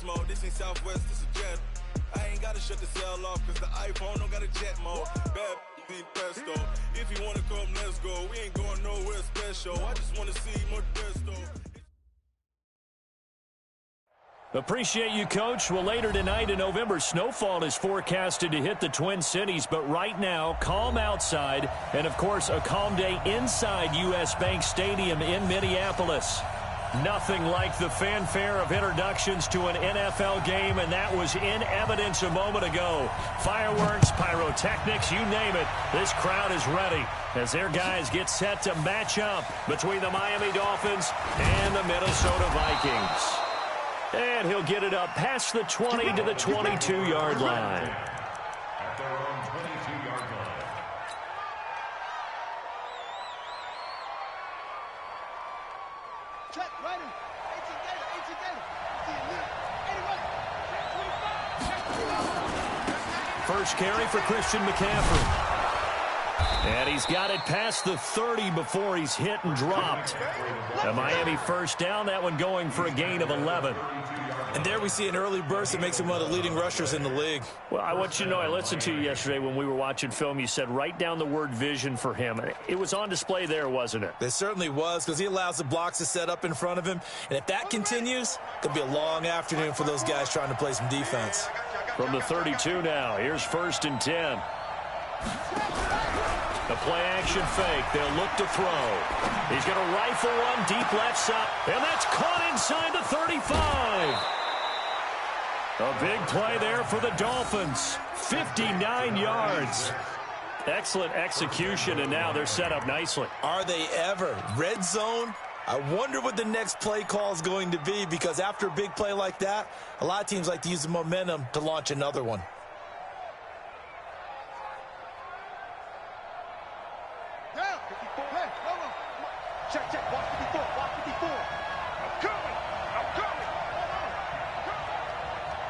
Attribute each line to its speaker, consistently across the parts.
Speaker 1: mode. This ain't Southwest, this a jet. I ain't gotta shut the cell off, cause the iPhone don't got a jet mode. Bad be pesto. If you wanna come, let's go. We ain't going nowhere special. I just wanna see more Desto.
Speaker 2: Appreciate you, Coach. Well, later tonight in November, snowfall is forecasted to hit the Twin Cities, but right now, calm outside, and of course, a calm day inside U.S. Bank Stadium in Minneapolis. Nothing like the fanfare of introductions to an NFL game, and that was in evidence a moment ago. Fireworks, pyrotechnics, you name it. This crowd is ready as their guys get set to match up between the Miami Dolphins and the Minnesota Vikings. And he'll get it up past the 20 to the 22-yard line.
Speaker 3: At their own 22-yard line.
Speaker 4: Check, right in. 18
Speaker 2: First carry for Christian McCaffrey. And he's got it past the 30 before he's hit and dropped. A Miami first down, that one going for a gain of 11.
Speaker 5: And there we see an early burst that makes him one of the leading rushers in the league.
Speaker 2: Well, I want you to know, I listened to you yesterday when we were watching film. You said write down the word vision for him. It was on display there, wasn't it?
Speaker 5: It certainly was, because he allows the blocks to set up in front of him. And if that continues, it'll be a long afternoon for those guys trying to play some defense.
Speaker 2: From the 32 now, here's 1st and 10. The play-action fake. They'll look to throw. He's going to rifle one deep left side. And that's caught inside the 35. A big play there for the Dolphins. 59 yards. Excellent execution, and now they're set up nicely.
Speaker 5: Are they ever? Red zone? I wonder what the next play call is going to be, because after a big play like that, a lot of teams like to use the momentum to launch another one.
Speaker 4: Check, watch 54, watch 54. I'm coming.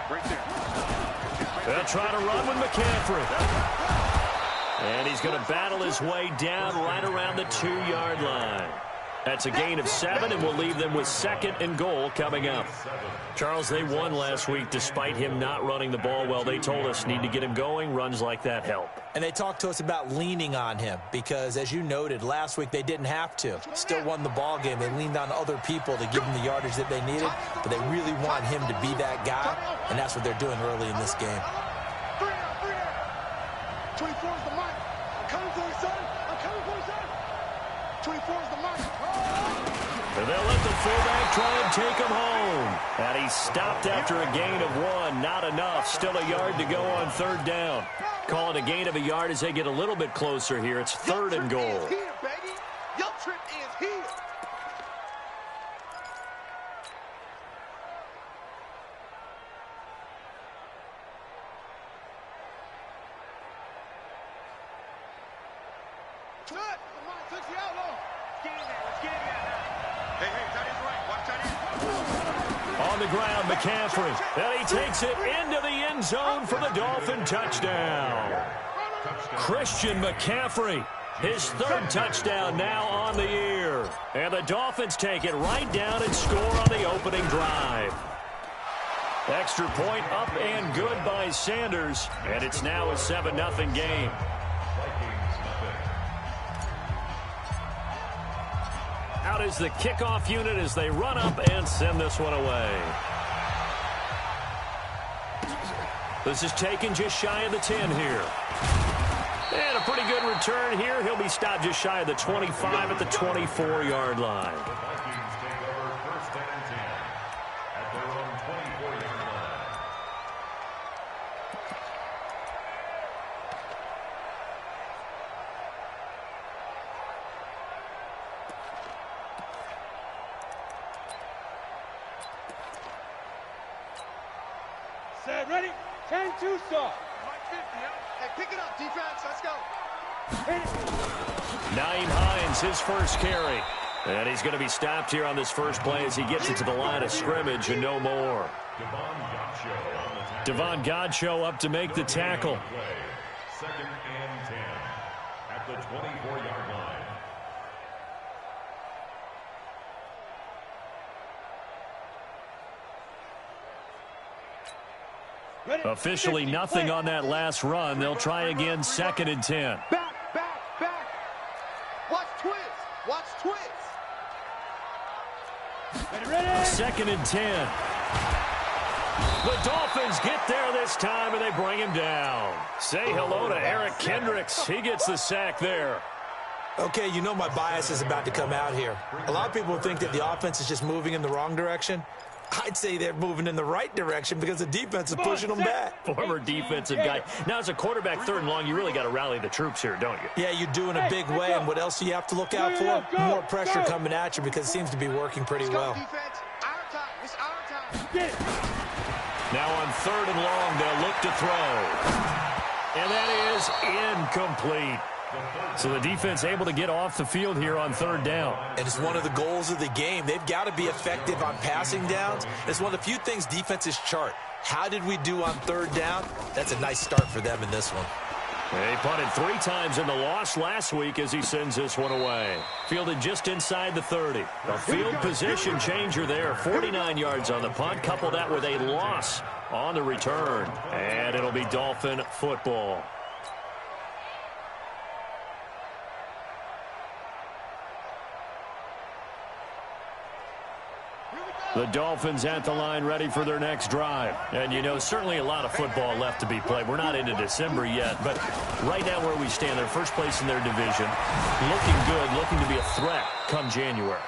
Speaker 4: Right there.
Speaker 2: They'll try to run with McCaffrey. And he's going to battle his way down right around the 2-yard line. That's a gain of 7, and we'll leave them with 2nd and goal coming up. Charles, they won last week despite him not running the ball well. They told us need to get him going. Runs like that help.
Speaker 5: And they talked to us about leaning on him because, as you noted, last week they didn't have to. Still won the ball game. They leaned on other people to give them the yardage that they needed, but they really want him to be that guy, and that's what they're doing early in this game.
Speaker 4: 24 is the mark. I'm coming for you, son. 24 is the mark.
Speaker 2: And they'll let the fullback try and take him home. And he stopped after a gain of 1. Not enough. Still a yard to go on 3rd down. Call it a gain of a yard as they get a little bit closer here. It's 3rd and goal.
Speaker 4: Here, baby. Your trip is here.
Speaker 2: On the ground, McCaffrey. And he takes it into the end zone for the Dolphin touchdown. Christian McCaffrey, his 3rd touchdown now on the year. And the Dolphins take it right down and score on the opening drive. Extra point up and good by Sanders. And it's now a 7-0 game. Out is the kickoff unit as they run up and send this one away. This is taken just shy of the 10 here. And a pretty good return here. He'll be stopped just shy of the 25 at the 24-yard line.
Speaker 3: The Vikings take over 1st and 10 at their own 24-yard line.
Speaker 4: Set, ready? 10-2 start. Hey, pick it up, defense. Let's go.
Speaker 2: Naeem Hines, his first carry. And he's going to be stopped here on this first play as he gets it to the line of scrimmage and no more. Devon Godchaux up to make the tackle.
Speaker 3: 2nd and 10 at the 24-yard line.
Speaker 2: Officially nothing on that last run. They'll try again, 2nd and 10.
Speaker 4: Back. Watch twist. Ready.
Speaker 2: 2nd and 10. The Dolphins get there this time, and they bring him down. Say hello to Eric Kendricks. He gets the sack there.
Speaker 5: Okay, you know my bias is about to come out here. A lot of people think that the offense is just moving in the wrong direction. I'd say they're moving in the right direction because the defense is pushing them back.
Speaker 2: Former defensive guy. Now, as a quarterback, 3rd and long, you really got to rally the troops here, don't you?
Speaker 5: Yeah, you do in a big way, and what else do you have to look out for? More pressure coming at you because it seems to be working pretty well.
Speaker 4: It's our time.
Speaker 2: Now on 3rd and long, they'll look to throw. And that is incomplete. So the defense able to get off the field here on 3rd down.
Speaker 5: And it's one of the goals of the game. They've got to be effective on passing downs. It's one of the few things defenses chart. How did we do on 3rd down? That's a nice start for them in this one.
Speaker 2: They punted 3 times in the loss last week as he sends this one away. Fielded just inside the 30. A field position changer there. 49 yards on the punt. Couple that with a loss on the return. And it'll be Dolphin football. The Dolphins at the line ready for their next drive. And, you know, certainly a lot of football left to be played. We're not into December yet, but right now where we stand, they're first place in their division. Looking good, looking to be a threat come January.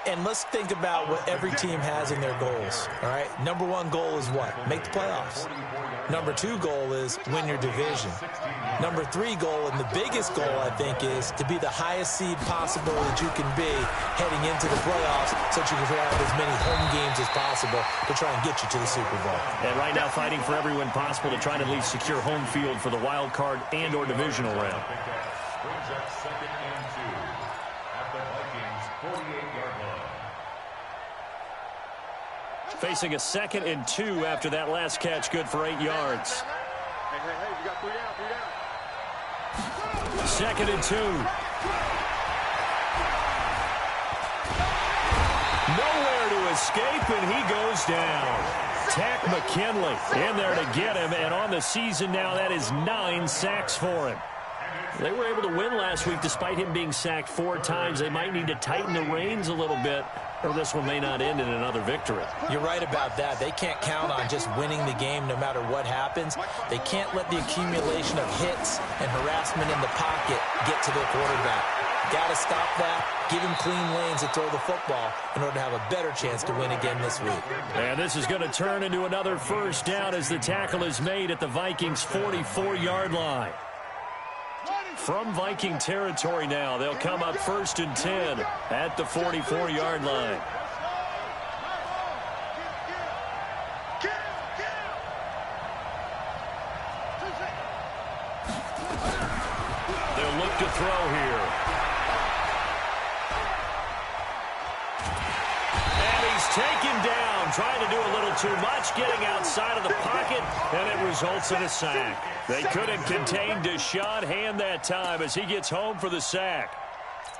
Speaker 5: And let's think about what every team has in their goals, all right? Number 1 goal is what? Make the playoffs. Number 2 goal is win your division. Number 3 goal, and the biggest goal, I think, is to be the highest seed possible that you can be heading into the playoffs so that you can have as many home games as possible to try and get you to the Super Bowl.
Speaker 2: And right now fighting for every win possible to try to at least secure home field for the wild card and or divisional round.
Speaker 3: Brings up 2nd and 2 at the Vikings' 48-yard line.
Speaker 2: Facing a 2nd and 2 after that last catch, good for 8 yards.
Speaker 4: Hey, you got 3 down.
Speaker 2: 2nd and 2. Nowhere to escape, and he goes down. Tack McKinley in there to get him, and on the season now, that is 9 sacks for him. They were able to win last week despite him being sacked 4 times. They might need to tighten the reins a little bit, or this one may not end in another victory.
Speaker 5: You're right about that. They can't count on just winning the game no matter what happens. They can't let the accumulation of hits and harassment in the pocket get to their quarterback. Got to stop that, give him clean lanes to throw the football in order to have a better chance to win again this week.
Speaker 2: And this is going to turn into another 1st down as the tackle is made at the Vikings' 44-yard line. From Viking territory now, they'll come up 1st and 10 at the 44-yard line. They'll look to throw here. And he's taken down, trying to do a little too much, getting outside of the pocket, and it results in a sack. They couldn't contain Deshaun Hand that time as he gets home for the sack.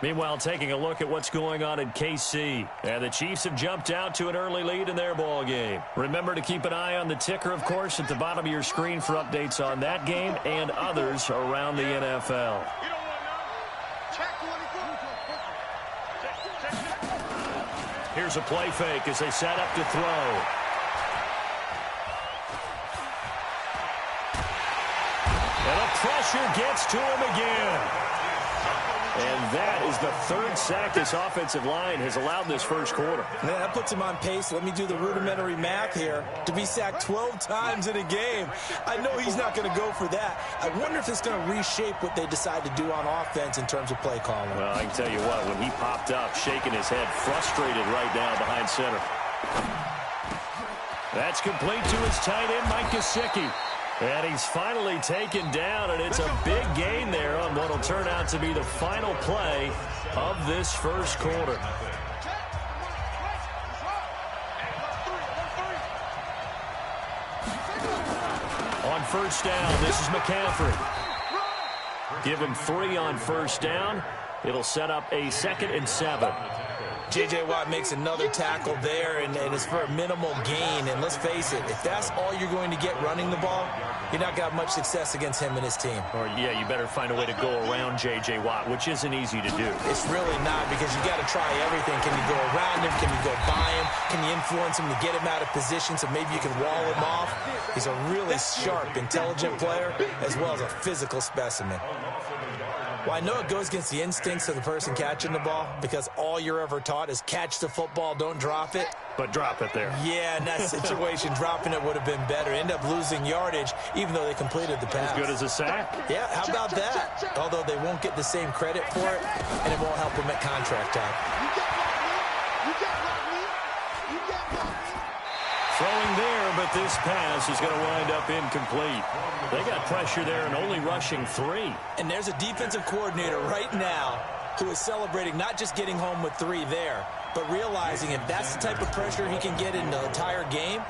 Speaker 2: Meanwhile, taking a look at what's going on in KC. And the Chiefs have jumped out to an early lead in their ball game. Remember to keep an eye on the ticker, of course, at the bottom of your screen for updates on that game and others around the NFL. Here's a play fake as they set up to throw. And the pressure gets to him again. And that is the 3rd sack this offensive line has allowed this first quarter.
Speaker 5: Yeah, that puts him on pace. Let me do the rudimentary math here. To be sacked 12 times in a game, I know he's not going to go for that. I wonder if it's going to reshape what they decide to do on offense in terms of play calling.
Speaker 2: Well, I can tell you what, when he popped up, shaking his head, frustrated right now behind center. That's complete to his tight end, Mike Gesicki. And he's finally taken down, and it's a big gain there on what will turn out to be the final play of this first quarter. On 1st down, this is McCaffrey. Give him 3 on 1st down. It'll set up a 2nd and 7.
Speaker 5: J.J. Watt makes another tackle there, and it's for a minimal gain. And let's face it, if that's all you're going to get running the ball, you're not going to have much success against him and his team.
Speaker 2: Or, yeah, you better find a way to go around J.J. Watt, which isn't easy to do.
Speaker 5: It's really not, because you got to try everything. Can you go around him? Can you go by him? Can you influence him to get him out of position so maybe you can wall him off? He's a really sharp, intelligent player, as well as a physical specimen. Well, I know it goes against the instincts of the person catching the ball, because all you're ever taught is catch the football, don't drop it.
Speaker 2: But drop it there.
Speaker 5: Yeah, in that situation, dropping it would have been better. End up losing yardage, even though they completed the pass.
Speaker 2: As good as a sack.
Speaker 5: Yeah, how about that? Although they won't get the same credit for it, and it won't help them at contract time.
Speaker 2: Throwing there, but this pass is going to wind up incomplete. They got pressure there and only rushing 3.
Speaker 5: And there's a defensive coordinator right now who is celebrating not just getting home with 3 there, but realizing if that's the type of pressure he can get in the entire game,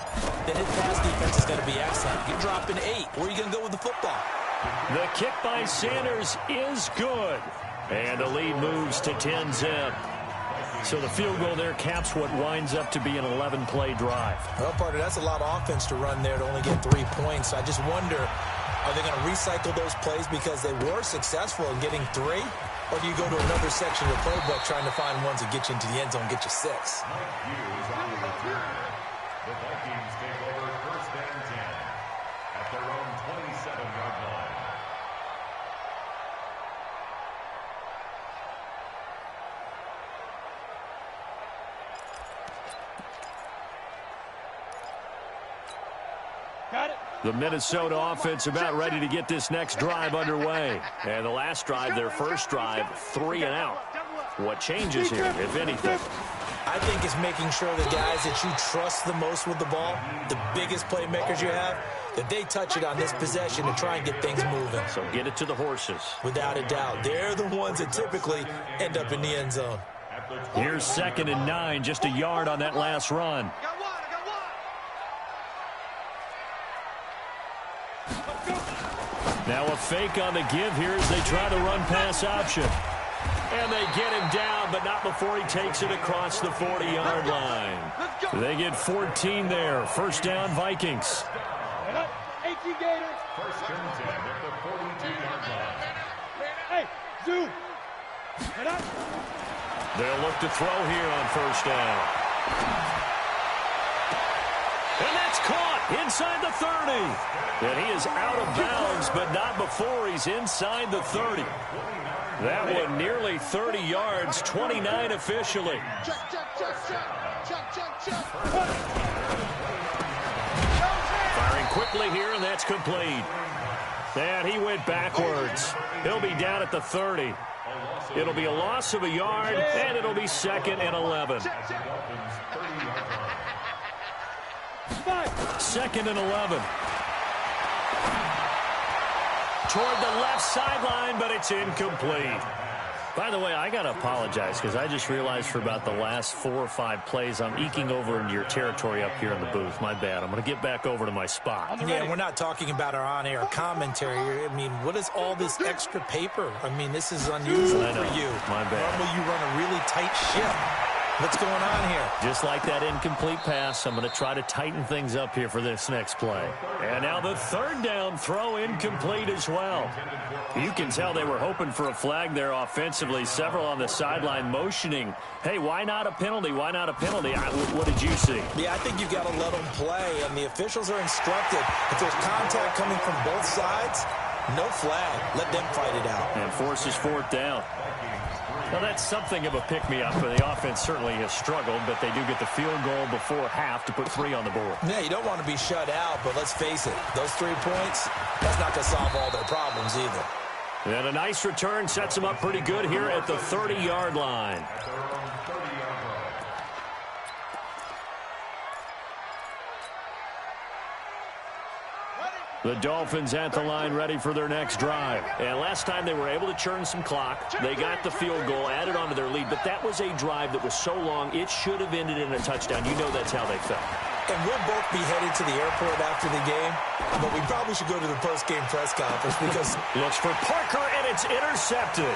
Speaker 5: then his pass defense is going to be excellent. You're dropping 8. Where are you going to go with the football?
Speaker 2: The kick by Sanders is good. And the lead moves to 10-zip. So the field goal there caps what winds up to be an 11-play drive.
Speaker 5: Well, partner, that's a lot of offense to run there to only get 3 points. I just wonder, are they going to recycle those plays because they were successful in getting 3? Or do you go to another section of the playbook trying to find ones that get you into the end zone and get you 6?
Speaker 3: The Vikings take over 1st and 10 at their own 27-yard line.
Speaker 4: Got it.
Speaker 2: The Minnesota offense about ready to get this next drive underway. And the last drive, their first drive, 3 and out. What changes here, if anything?
Speaker 5: I think it's making sure the guys that you trust the most with the ball, the biggest playmakers you have, that they touch it on this possession to try and get things moving.
Speaker 2: So get it to the horses.
Speaker 5: Without a doubt. They're the ones that typically end up in the end zone.
Speaker 2: Here's 2nd and 9, just a yard on that last run. Now a fake on the give here as they try the run-pass option. And they get him down, but not before he takes it across the 40-yard line. They get 14 there. First down, Vikings.
Speaker 4: 18 Gators.
Speaker 3: 1st and 10 at the 42-yard line.
Speaker 4: Hey, zoom.
Speaker 2: They'll look to throw here on first down. And that's caught inside the 30. And he is out of bounds, but not before he's inside the 30. That one nearly 30 yards, 29 officially. Firing quickly here, and that's complete. And he went backwards. He'll be down at the 30. It'll be a loss of a yard, and it'll be 2nd and 11. 2nd and 11. Toward the left sideline, but it's incomplete. By the way, I got to apologize because I just realized for about the last 4 or 5 plays, I'm eking over into your territory up here in the booth. My bad. I'm going to get back over to my spot.
Speaker 5: Yeah, we're not talking about our on-air commentary. I mean, what is all this extra paper? I mean, this is unusual for you.
Speaker 2: My bad.
Speaker 5: Normally you run a really tight ship. What's going on here?
Speaker 2: Just like that incomplete pass, I'm going to try to tighten things up here for this next play. And now the 3rd down throw incomplete as well. You can tell they were hoping for a flag there offensively. Several on the sideline motioning, hey, why not a penalty? Why not a penalty? What did you see?
Speaker 5: Yeah, I think you've got to let them play, and the officials are instructed. If there's contact coming from both sides, no flag. Let them fight it out.
Speaker 2: And forces 4th down. Well, that's something of a pick-me-up. The offense certainly has struggled, but they do get the field goal before half to put 3 on the board.
Speaker 5: Yeah, you don't want to be shut out, but let's face it, those 3 points, that's not going to solve all their problems either.
Speaker 2: And a nice return sets them up pretty good here at the 30-yard line. The Dolphins at the line ready for their next drive. And last time they were able to churn some clock. They got the field goal, added on to their lead. But that was a drive that was so long, it should have ended in a touchdown. You know that's how they felt.
Speaker 5: And we'll both be headed to the airport after the game. But we probably should go to the post-game press conference because...
Speaker 2: Looks for Parker, and it's intercepted.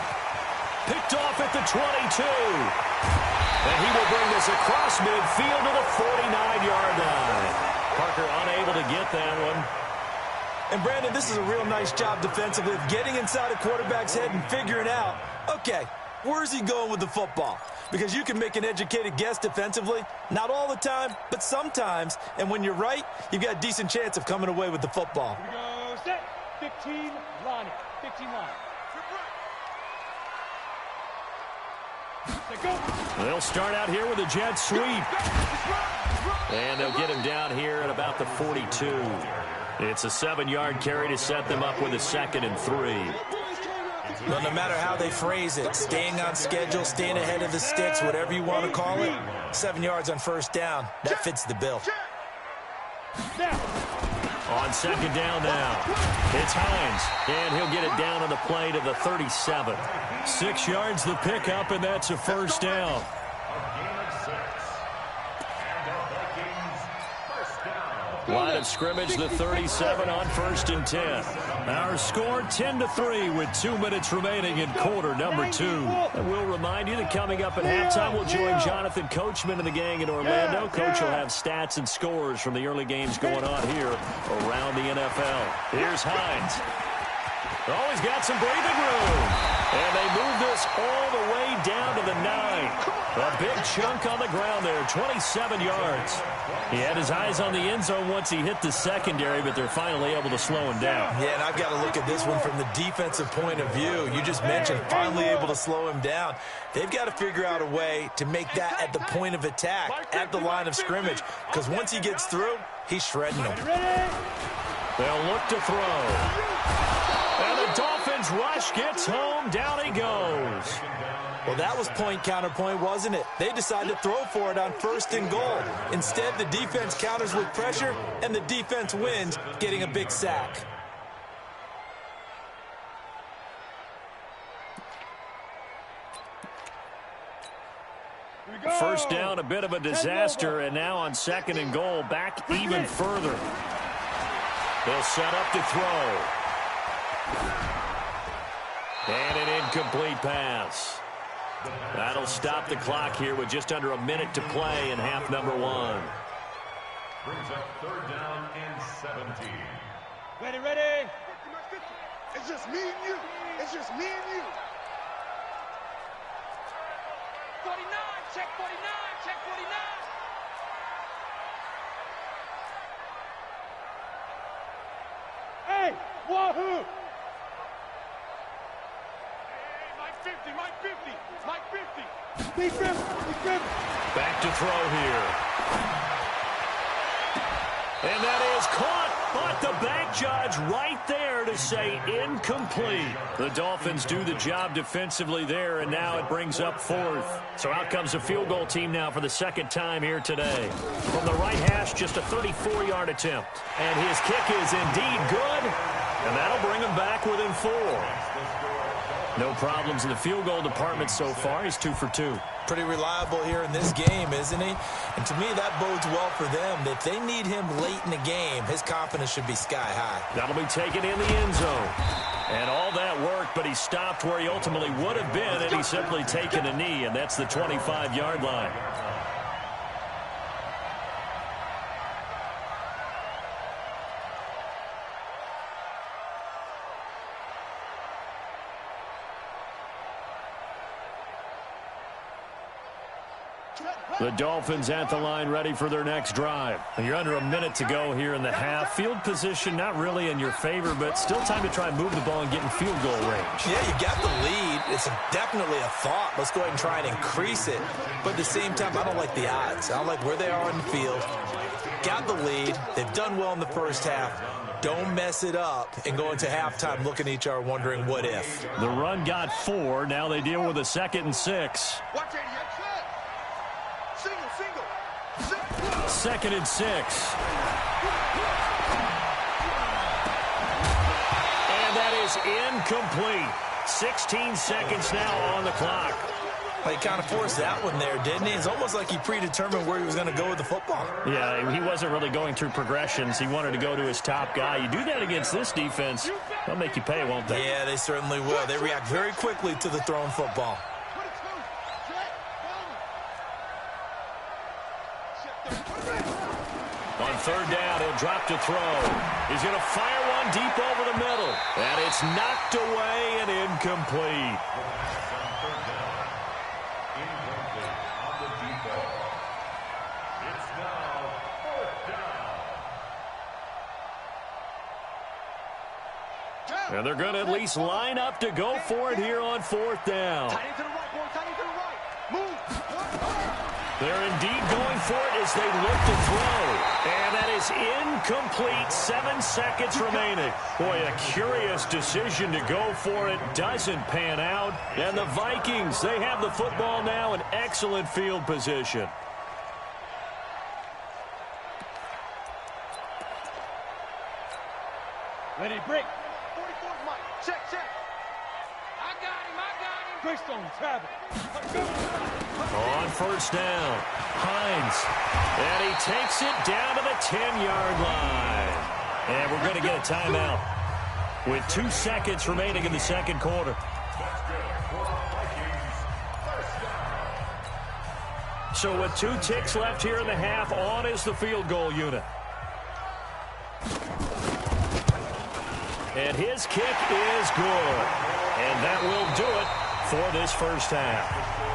Speaker 2: Picked off at the 22. And he will bring this across midfield to the 49-yard line. Parker unable to get that one.
Speaker 5: And, Brandon, this is a real nice job defensively of getting inside a quarterback's head and figuring out, okay, where's he going with the football? Because you can make an educated guess defensively, not all the time, but sometimes. And when you're right, you've got a decent chance of coming away with the football.
Speaker 4: Here we go, set, 15, line it, 15 line.
Speaker 2: They'll start out here with a jet sweep. And they'll get him down here at about the 42. It's a 7-yard carry to set them up with a 2nd and 3.
Speaker 5: Well, no matter how they phrase it, staying on schedule, staying ahead of the sticks, whatever you want to call it, 7 yards on first down, that fits the bill.
Speaker 2: On 2nd down now, it's Hines, and he'll get it down on the play to the 37. 6 yards the pickup, and that's a first down. Line of scrimmage, the 37 on 1st and 10. Our score 10-3 with 2 minutes remaining in quarter number 2. And we'll remind you that coming up at halftime, we'll join Jonathan Coachman and the gang in Orlando. Coach will have stats and scores from the early games going on here around the NFL. Here's Hines. Oh, he's got some breathing room. And they move this all the way down to the 9. A big chunk on the ground there, 27 yards. He had his eyes on the end zone once he hit the secondary, but they're finally able to slow him down.
Speaker 5: Yeah, and I've got to look at this one from the defensive point of view. You just mentioned finally able to slow him down. They've got to figure out a way to make that at the point of attack, at the line of scrimmage, because once he gets through, he's shredding them.
Speaker 2: They'll look to throw. And the Dolphins rush gets home. Down he goes.
Speaker 5: Well, that was point counterpoint, wasn't it? They decided to throw for it on 1st and goal. Instead, the defense counters with pressure, and the defense wins, getting a big sack.
Speaker 2: First down, a bit of a disaster, and now on 2nd and goal, back even further. They'll set up to throw. And an incomplete pass. That'll stop the clock here with just under a minute to play in half number 1.
Speaker 3: Brings up 3rd down and 17.
Speaker 4: Ready. It's just me and you. It's just me and you. 49, check 49, check 49. Hey, wahoo! Mike 50. Big 50.
Speaker 2: Back to throw here. And that is caught, but the back judge right there to say incomplete. The Dolphins do the job defensively there, and now it brings up 4th. So out comes a field goal team now for the 2nd time here today. From the right hash, just a 34-yard attempt. And his kick is indeed good, and that'll bring him back within 4. No problems in the field goal department so far. He's 2 for 2.
Speaker 5: Pretty reliable here in this game, isn't he? And to me, that bodes well for them. If they need him late in the game, his confidence should be sky high.
Speaker 2: That'll be taken in the end zone. And all that worked, but he stopped where he ultimately would have been, and he's simply taken a knee, and that's the 25-yard line. The Dolphins at the line ready for their next drive. You're under a minute to go here in the half. Field position not really in your favor, but still time to try and move the ball and get in field goal range.
Speaker 5: Yeah, you got the lead. It's definitely a thought. Let's go ahead and try and increase it. But at the same time, I don't like the odds. I don't like where they are in the field. Got the lead. They've done well in the first half. Don't mess it up and go into halftime looking at each other wondering what if.
Speaker 2: The run got 4. Now they deal with a 2nd and 6.
Speaker 4: Watch it, single.
Speaker 2: 2nd and 6. And that is incomplete. 16 seconds now on the clock.
Speaker 5: He kind of forced that one there, didn't he? It's almost like he predetermined where he was going to go with the football.
Speaker 2: Yeah, he wasn't really going through progressions. He wanted to go to his top guy. You do that against this defense, they'll make you pay, won't they?
Speaker 5: Yeah, they certainly will. They react very quickly to the thrown football.
Speaker 2: third down, he'll drop to throw. He's going to fire one deep over the middle. And it's knocked away and incomplete.
Speaker 3: Third down. Incomplete on the deep ball. It's now fourth down.
Speaker 2: And they're going to at least line up to go for it here on fourth down.
Speaker 4: Tight end to the right, boy. Tight end to the right. Move.
Speaker 2: They're indeed going for it as they look to throw. And that is incomplete. 7 seconds remaining. Boy, a curious decision to go for it. Doesn't pan out. And the Vikings, they have the football now in excellent field position.
Speaker 4: Ready, break. 44's Mike. Check, check. I got him. Greystone, Travis.
Speaker 2: On first down, Hines. And he takes it down to the 10-yard line. And we're going to get a timeout with 2 seconds remaining in the second quarter. So with 2 ticks left here in the half, on is the field goal unit. And his kick is good. And that will do it for this first half.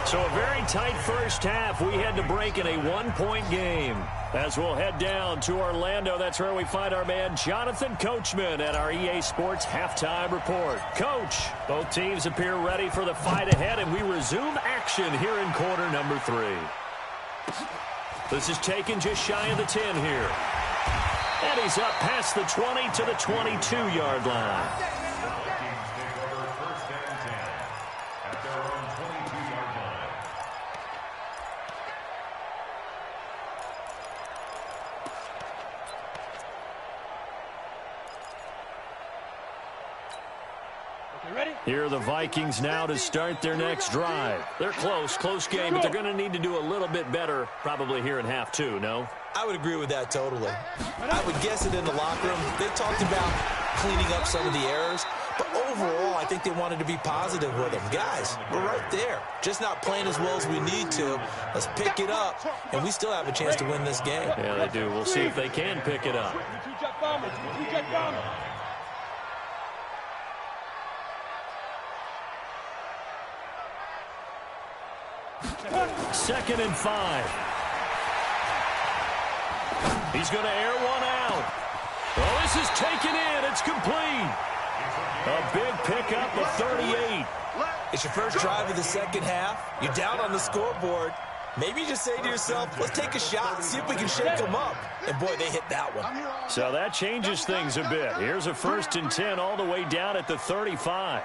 Speaker 2: So a very tight first half. We had to break in a 1-point game. As we'll head down to Orlando, that's where we find our man Jonathan Coachman at our EA Sports Halftime Report. Coach, both teams appear ready for the fight ahead, and we resume action here in quarter number 3. This is taken just shy of the 10 here. And he's up past the 20 to the 22-yard line. Here are the Vikings now to start their next drive. They're close game, but they're going to need to do a little bit better probably here in half 2, no?
Speaker 5: I would agree with that totally. I would guess it in the locker room. They talked about cleaning up some of the errors, but overall, I think they wanted to be positive with them. Guys, we're right there. Just not playing as well as we need to. Let's pick it up, and we still have a chance to win this game.
Speaker 2: Yeah, they do. We'll see if they can pick it up. Second and 5. He's going to air one out. Oh, this is taken in. It's complete. A big pickup of 38.
Speaker 5: It's your first drive of the second half. You're down on the scoreboard. Maybe you just say to yourself, let's take a shot and see if we can shake them up. And, boy, they hit that one.
Speaker 2: So that changes things a bit. Here's a 1st and 10 all the way down at the 35.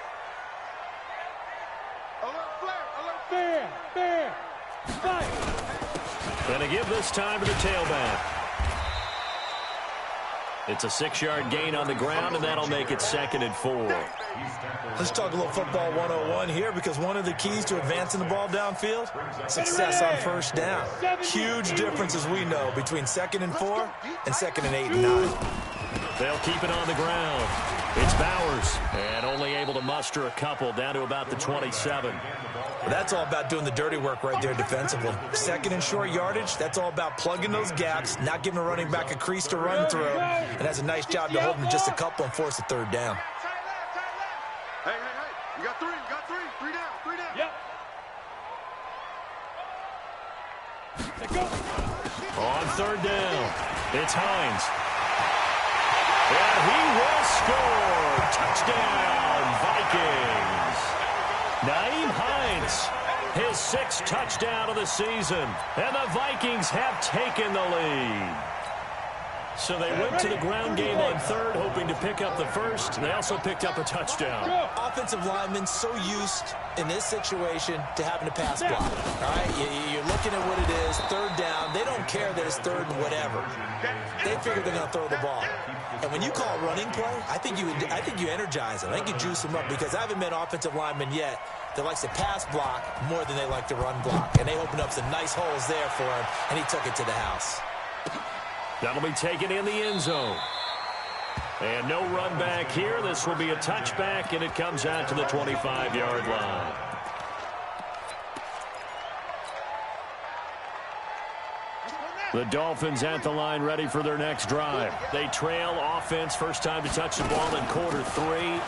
Speaker 2: Gonna give this time to the tailback. It's a 6-yard gain on the ground, and that'll make it 2nd and 4.
Speaker 5: Let's talk a little football 101 here, because one of the keys to advancing the ball downfield, success on first down. Huge difference, as we know, between 2nd and 4 and 2nd and 8 and 9.
Speaker 2: They'll keep it on the ground. It's Bowers, and only able to muster a couple down to about the 27.
Speaker 5: Well, that's all about doing the dirty work right there defensively. 2nd and short yardage, that's all about plugging those gaps, not giving a running back a crease to run through, and that's a nice job to hold him just a couple and force a 3rd down.
Speaker 4: Hey, you got 3, 3 down. Yep.
Speaker 2: On 3rd down, it's Hines. And he will score. Touchdown, Vikings. Naeem Hines, his 6th touchdown of the season. And the Vikings have taken the lead. So they went to the ground game on 3rd, hoping to pick up the 1st. They also picked up a touchdown.
Speaker 5: Offensive linemen so used in this situation to having to pass block. All right, you're looking at what it is, 3rd down. They don't care that it's 3rd and whatever. They figure they're going to throw the ball. And when you call running play, I think you energize them. I think you juice them up, because I haven't met offensive linemen yet that likes to pass block more than they like to run block. And they opened up some nice holes there for him, and he took it to the house.
Speaker 2: That'll be taken in the end zone. And no run back here. This will be a touchback, and it comes out to the 25-yard line. The Dolphins at the line ready for their next drive. They trail offense, first time to touch the ball in quarter 3,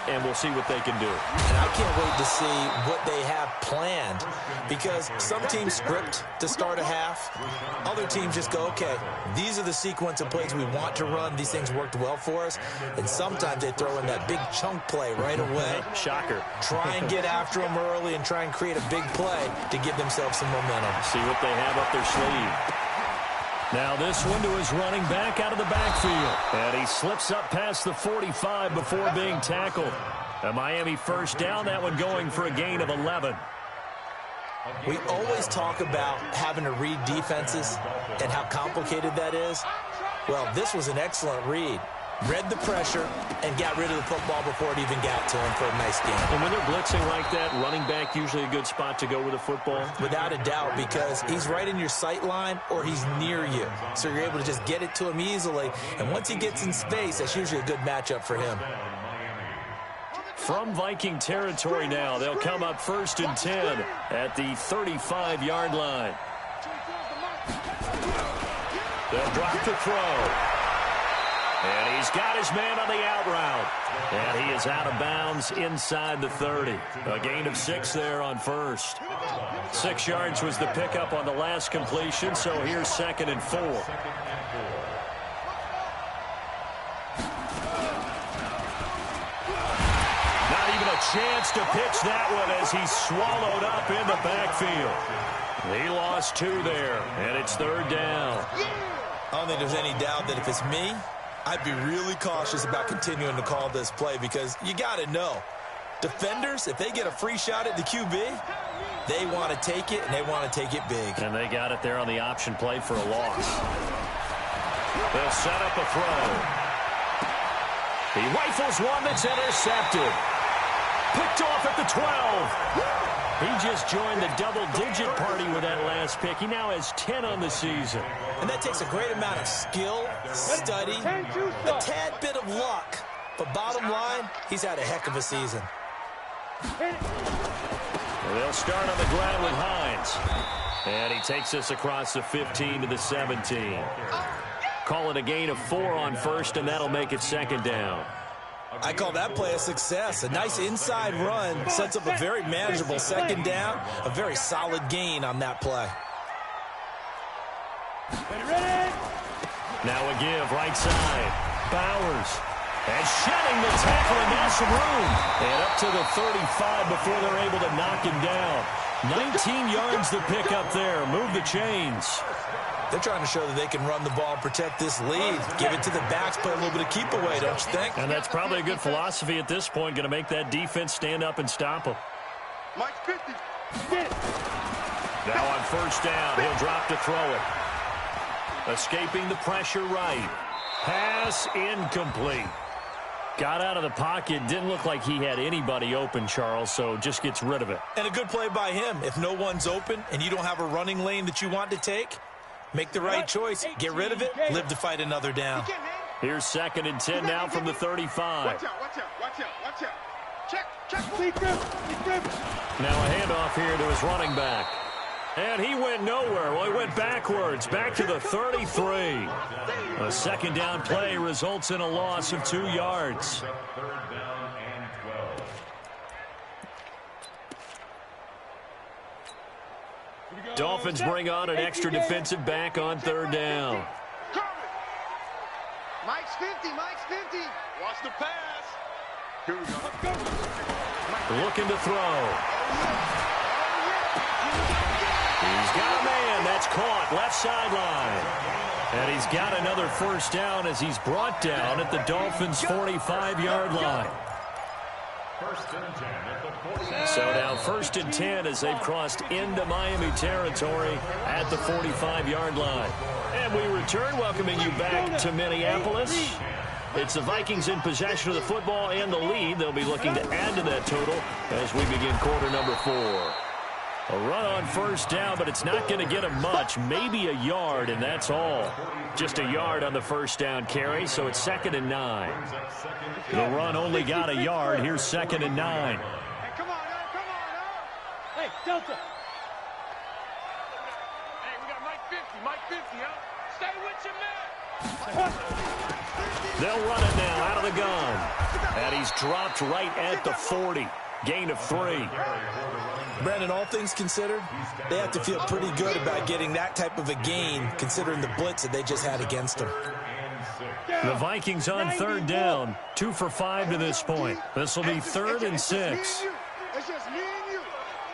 Speaker 2: and we'll see what they can do.
Speaker 5: And I can't wait to see what they have planned, because some teams script to start a half. Other teams just go, okay, these are the sequence of plays we want to run. These things worked well for us. And sometimes they throw in that big chunk play right away.
Speaker 2: Shocker.
Speaker 5: Try and get after them early and try and create a big play to give themselves some momentum.
Speaker 2: See what they have up their sleeve. Now this one to his running back out of the backfield. And he slips up past the 45 before being tackled. A Miami first down, that one going for a gain of 11.
Speaker 5: We always talk about having to read defenses and how complicated that is. Well, this was an excellent read. Read the pressure and got rid of the football before it even got to him for a nice game.
Speaker 2: And when they're blitzing like that, running back usually a good spot to go with a football?
Speaker 5: Without a doubt, because he's right in your sight line or he's near you. So you're able to just get it to him easily. And once he gets in space, that's usually a good matchup for him.
Speaker 2: From Viking territory now, they'll come up 1st and 10 at the 35-yard line. They'll drop the throw. And he's got his man on the out route. And he is out of bounds inside the 30. A gain of 6 there on first. 6 yards was the pickup on the last completion, so here's 2nd and 4. Not even a chance to pitch that one as he's swallowed up in the backfield. He lost 2 there, and it's 3rd down.
Speaker 5: I don't think there's any doubt that if it's me, I'd be really cautious about continuing to call this play, because you got to know, defenders, if they get a free shot at the QB, they want to take it, and they want to take it big.
Speaker 2: And they got it there on the option play for a loss. They'll set up a throw. He rifles one that's intercepted. Picked off at the 12. He just joined the double-digit party with that last pick. He now has 10 on the season.
Speaker 5: And that takes a great amount of skill, study, a tad bit of luck. But bottom line, he's had a heck of a season.
Speaker 2: They'll start on the ground with Hines. And he takes us across the 15 to the 17. Call it a gain of 4 on first, and that'll make it 2nd down.
Speaker 5: I call that play a success. A nice inside run sets up a very manageable 2nd down. A very solid gain on that play.
Speaker 2: Now a give right side. Bowers. And shedding the tackle, and now some room. And up to the 35 before they're able to knock him down. 19 yards to pick up there. Move the chains.
Speaker 5: They're trying to show that they can run the ball and protect this lead. Give it to the backs, play a little bit of keep away, don't you think?
Speaker 2: And that's probably a good philosophy at this point. Going to make that defense stand up and stop them.
Speaker 4: Mike 50.
Speaker 2: Now on 1st down, he'll drop to throw it. Escaping the pressure right. Pass incomplete. Got out of the pocket. Didn't look like he had anybody open, Charles, so just gets rid of it.
Speaker 5: And a good play by him. If no one's open and you don't have a running lane that you want to take, make the right choice. Get rid of it. Live to fight another down.
Speaker 2: Here's 2nd and 10 now from the 35.
Speaker 4: Watch out, watch out, watch out, watch out. Check.
Speaker 2: Now a handoff here to his running back. And he went nowhere. Well, he went backwards, back to the 33. A 2nd down play results in a loss of 2 yards.
Speaker 3: 3rd down and 12.
Speaker 2: Dolphins bring on an extra defensive back on 3rd down.
Speaker 4: Mike's 50, Mike's 50. Watch the pass. Here we go.
Speaker 2: Looking to throw. He's got a man. That's caught. Left sideline. And he's got another 1st down as he's brought down at the Dolphins' 45-yard line.
Speaker 3: 1st and 10 at the 40.
Speaker 2: So now 1st and 10 as they've crossed into Miami territory at the 45-yard line. And we return, welcoming you back to Minneapolis. It's the Vikings in possession of the football and the lead. They'll be looking to add to that total as we begin quarter number 4. A run on 1st down, but it's not going to get him much. Maybe a yard, and that's all. Just a yard on the 1st down carry, so it's 2nd and 9. The run only got a yard. Here's 2nd and 9.
Speaker 4: Hey, come on, now, come on, now. Hey, Delta. Hey, we got Mike 50, huh?
Speaker 2: They'll run it now out of the gun. And he's dropped right at the 40. Gain of 3.
Speaker 5: Brandon, all things considered, they have to feel pretty good about getting that type of a gain, considering the blitz that they just had against them.
Speaker 2: The Vikings on 3rd down. 2 for 5 to this point. This will be 3rd and 6.
Speaker 4: It's just me and you.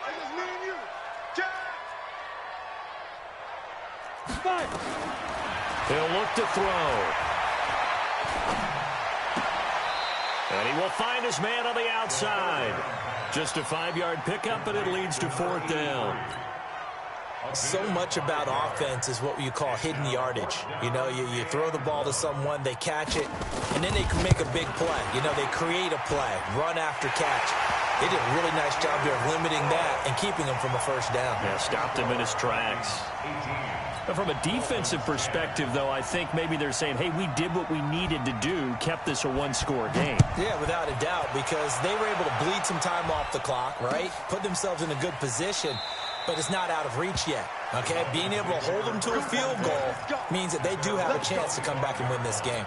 Speaker 4: It's just me and you.
Speaker 2: He'll look to throw. And he will find his man on the outside. Just a 5-yard pickup, and it leads to 4th down.
Speaker 5: So much about offense is what you call hidden yardage. You know, you throw the ball to someone, they catch it, and then they can make a big play. You know, they create a play, run after catch. They did a really nice job here of limiting that and keeping him from a 1st down.
Speaker 2: Yeah, stopped him in his tracks. But from a defensive perspective, though, I think maybe they're saying, hey, we did what we needed to do, kept this a 1-score game.
Speaker 5: Yeah, without a doubt, because they were able to bleed some time off the clock, right? Put themselves in a good position, but it's not out of reach yet, okay? Being able to hold them to a field goal means that they do have a chance to come back and win this game.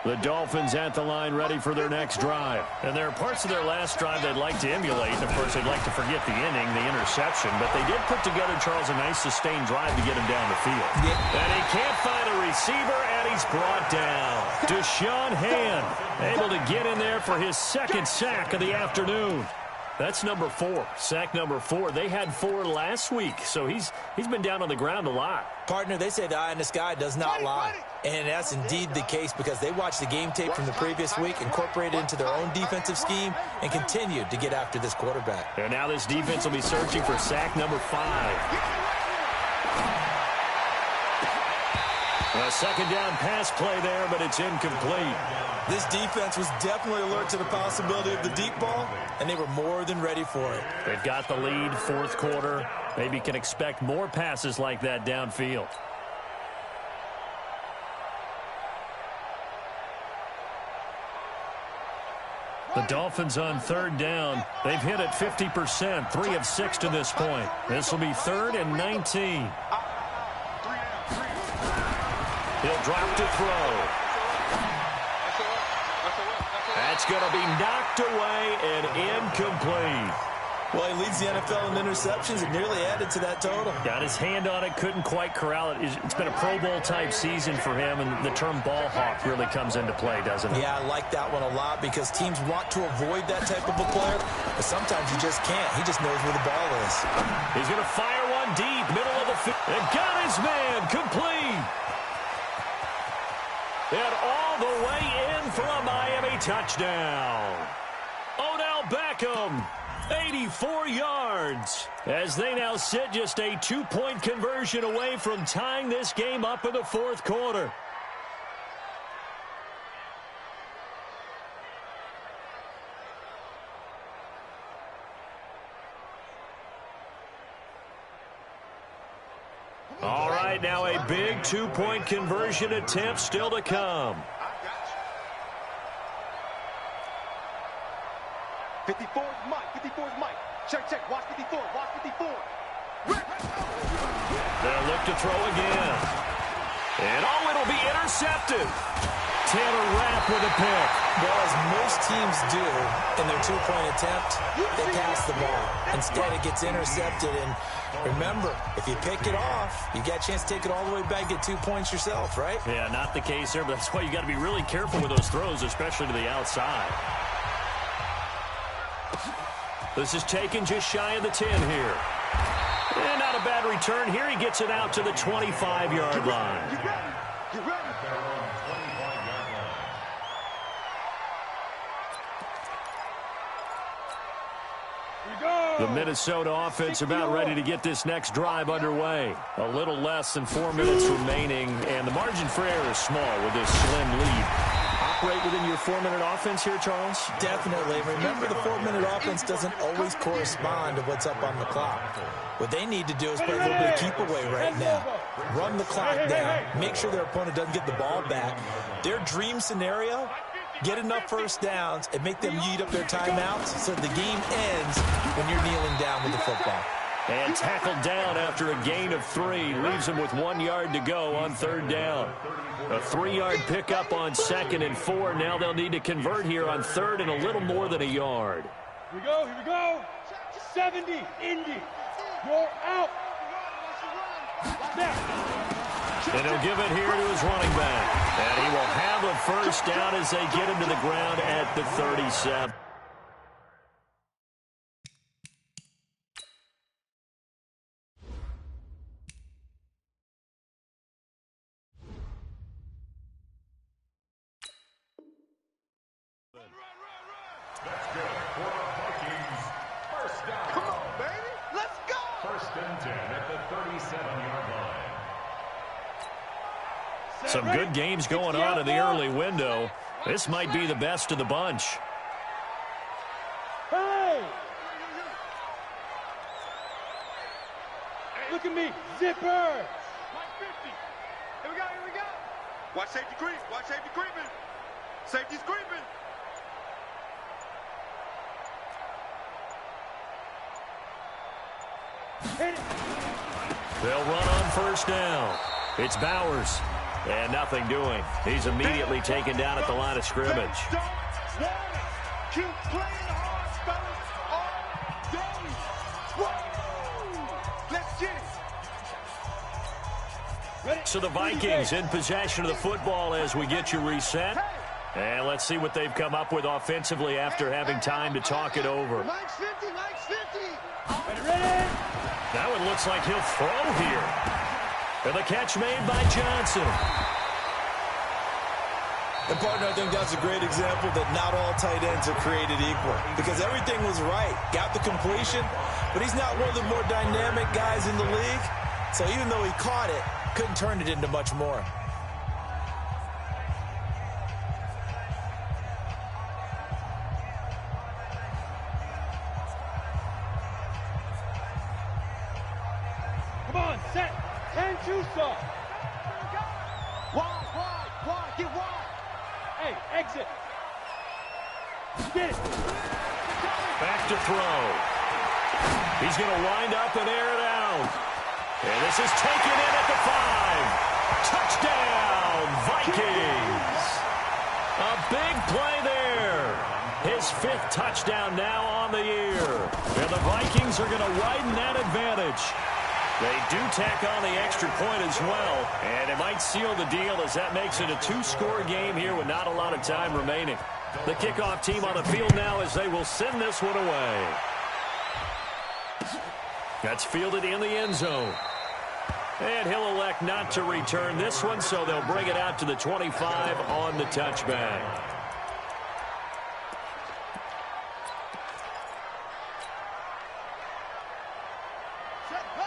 Speaker 2: The Dolphins at the line ready for their next drive. And there are parts of their last drive they'd like to emulate. And, of course, they'd like to forget the inning, the interception. But they did put together, Charles, a nice sustained drive to get him down the field. Yeah. And he can't find a receiver, and he's brought down. Deshaun Hand able to get in there for his 2nd sack of the afternoon. That's number 4, sack number 4. They had 4 last week, so he's been down on the ground a lot.
Speaker 5: Partner, they say the eye in the sky does not lie. And that's indeed the case because they watched the game tape from the previous week, incorporated it into their own defensive scheme, and continued to get after this quarterback.
Speaker 2: And now this defense will be searching for sack number 5. A 2nd down pass play there, but it's incomplete.
Speaker 5: This defense was definitely alert to the possibility of the deep ball, and they were more than ready for it.
Speaker 2: They've got the lead, 4th quarter. Maybe can expect more passes like that downfield. The Dolphins on 3rd down. They've hit it 50%, 3 of 6 to this point. This will be 3rd and 19. He'll drop to throw. That's going to be knocked away and incomplete.
Speaker 5: Well, he leads the NFL in interceptions and nearly added to that total.
Speaker 2: Got his hand on it, couldn't quite corral it. It's been a Pro Bowl-type season for him, and the term ball hawk really comes into play, doesn't it?
Speaker 5: Yeah, I like that one a lot because teams want to avoid that type of a player, but sometimes you just can't. He just knows where the ball is.
Speaker 2: He's going to fire one deep, middle of the field. And got his man, complete. And all the way in for a Miami touchdown. Odell Beckham, 84 yards, as they now sit just a 2-point conversion away from tying this game up in the 4th quarter. All right, now a big 2-point conversion attempt still to come.
Speaker 4: 54 is Mike. 54 is Mike. Check, check. Watch 54. Watch 54.
Speaker 2: They'll look to throw again. And it'll be intercepted. Taylor Rapp with a pick.
Speaker 5: Well, as most teams do in their 2-point attempt, they pass the ball. Instead, it gets intercepted. And remember, if you pick it off, you got a chance to take it all the way back, get 2 points yourself, right?
Speaker 2: Yeah, not the case there, but that's why you got to be really careful with those throws, especially to the outside. This is taken just shy of the 10 here. And not a bad return here. He gets it out to the 25-yard line.
Speaker 4: You ready?
Speaker 2: The Minnesota offense about ready to get this next drive underway. A little less than 4 minutes remaining, and the margin for error is small with this slim lead. Operate within your 4-minute offense here, Charles?
Speaker 5: Definitely. Remember, the 4-minute offense doesn't always correspond to what's up on the clock. What they need to do is play a little bit of keep away right now. Run the clock down. Make sure their opponent doesn't get the ball back. Their dream scenario, get enough first downs and make them eat up their timeouts so the game ends when you're kneeling down with the football.
Speaker 2: And tackled down after a gain of 3. Leaves him with 1 yard to go on 3rd down. A 3-yard pickup on 2nd and 4. Now they'll need to convert here on 3rd and a little more than a yard.
Speaker 4: Here we go, here we go. 70, Indy. You're out.
Speaker 2: And he'll give it here to his running back. And he will have a first down as they get him to the ground at the 37.
Speaker 3: That's good for the Vikings. First down.
Speaker 4: Come on, baby. Let's go.
Speaker 3: 1st and 10 at the 37-yard line.
Speaker 2: Some good games going on in the early window. This might be the best of the bunch.
Speaker 4: Hey! Look at me. Zipper. Mike 50. Here we go, here we go. Watch safety creep. Watch safety creeping. Safety's creeping. Hit it.
Speaker 2: They'll run on 1st down. It's Bowers. And nothing doing. He's immediately taken down at the line of scrimmage.
Speaker 4: Keep playing hard, fellas, all day. Woo! Let's get it. Ready?
Speaker 2: So the Vikings in possession of the football as we get you reset. And let's see what they've come up with offensively after having time to talk it over.
Speaker 4: Mike's 50, Mike's 50. Ready?
Speaker 2: That one looks like he'll throw here. And the catch made by Johnson.
Speaker 5: And, partner, I think that's a great example that not all tight ends are created equal. Because everything was right. Got the completion, but he's not one of the more dynamic guys in the league. So even though he caught it, couldn't turn it into much more.
Speaker 4: Come on, set. 10-2 saw. Wide, get wide. Hey, exit. Get it.
Speaker 2: Back to throw. He's going to wind up and air it out. And this is taken in at the 5. Touchdown, Vikings. A big play there. His 5th touchdown now on the year. And the Vikings are going to widen that advantage. They do tack on the extra point as well, and it might seal the deal as that makes it a 2-score game here with not a lot of time remaining. The kickoff team on the field now as they will send this one away. That's fielded in the end zone. And he'll elect not to return this one, so they'll bring it out to the 25 on the touchback.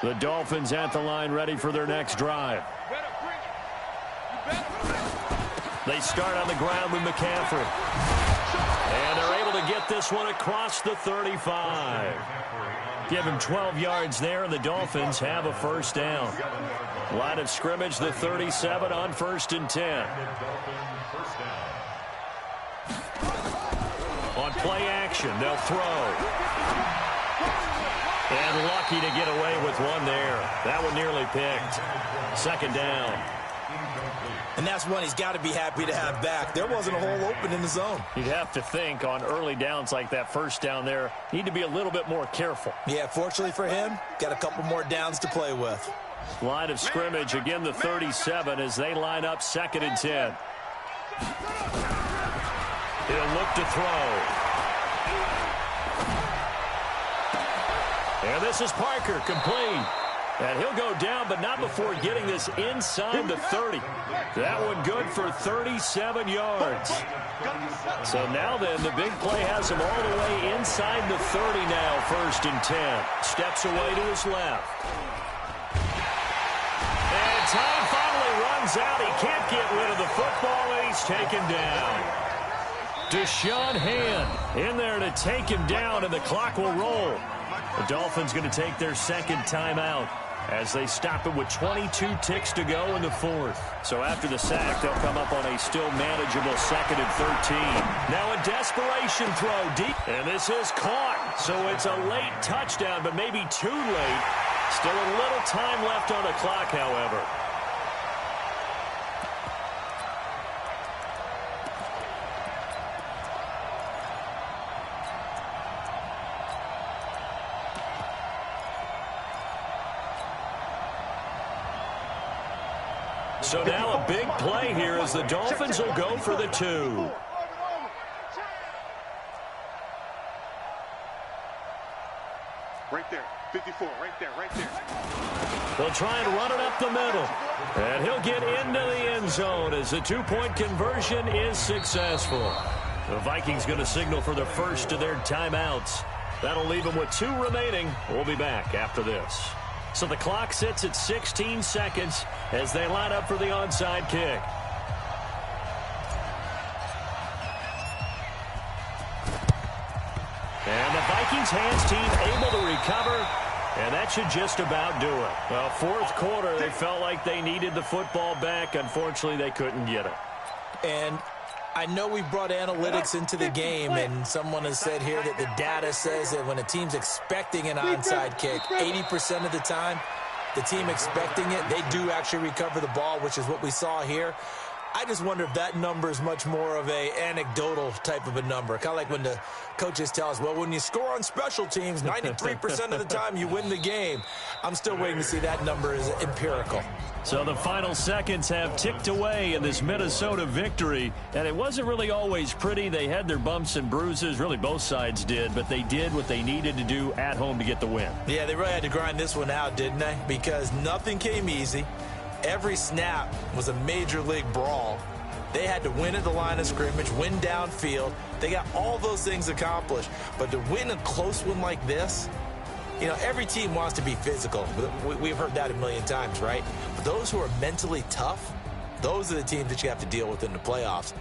Speaker 2: The Dolphins at the line ready for their next drive. They start on the ground with McCaffrey. And they're able to get this one across the 35. Give him 12 yards there, and the Dolphins have a first down. Line of scrimmage, the 37 on 1st and 10. On play action, they'll throw. And lucky to get away with one there. That one nearly picked. 2nd down.
Speaker 5: And that's one he's got to be happy to have back. There wasn't a hole open in the zone.
Speaker 2: You'd have to think on early downs like that 1st down there, need to be a little bit more careful.
Speaker 5: Yeah, fortunately for him, got a couple more downs to play with.
Speaker 2: Line of scrimmage, again the 37 as they line up 2nd and 10. He'll look to throw. And this is Parker, complete. And he'll go down, but not before getting this inside the 30. That one good for 37 yards. So now then, the big play has him all the way inside the 30 now, 1st and 10. Steps away to his left. And time finally runs out. He can't get rid of the football, and he's taken down. Deshaun Hand in there to take him down, and the clock will roll. The Dolphins going to take their 2nd timeout. as they stop it with 22 ticks to go in the fourth. So after the sack, they'll come up on a still manageable 2nd and 13. Now a desperation throw deep, and this is caught. So it's a late touchdown, but maybe too late. Still a little time left on the clock, however. So now a big play here as the Dolphins will go for the 2.
Speaker 4: Right there, 54, right there.
Speaker 2: They'll try and run it up the middle. And he'll get into the end zone as the 2-point conversion is successful. The Vikings going to signal for the first of their timeouts. That'll leave them with 2 remaining. We'll be back after this. So the clock sits at 16 seconds as they line up for the onside kick. And the Vikings hands team able to recover, and that should just about do it. Well, fourth quarter, they felt like they needed the football back. Unfortunately, they couldn't get it.
Speaker 5: And I know we brought analytics into the game, and someone has said here that the data says that when a team's expecting an onside kick, 80% of the time, the team expecting it, they do actually recover the ball, which is what we saw here. I just wonder if that number is much more of a anecdotal type of a number. Kind of like when the coaches tell us, well, when you score on special teams, 93% of the time you win the game. I'm still waiting to see that number is empirical.
Speaker 2: So the final seconds have ticked away in this Minnesota victory, and it wasn't really always pretty. They had their bumps and bruises, really both sides did, but they did what they needed to do at home to get the win.
Speaker 5: Yeah, they really had to grind this one out, didn't they? Because nothing came easy. Every snap was a major league brawl. They had to win at the line of scrimmage, win downfield. They got all those things accomplished. But to win a close one like this, you know, every team wants to be physical. We've heard that a million times, right? But those who are mentally tough, those are the teams that you have to deal with in the playoffs.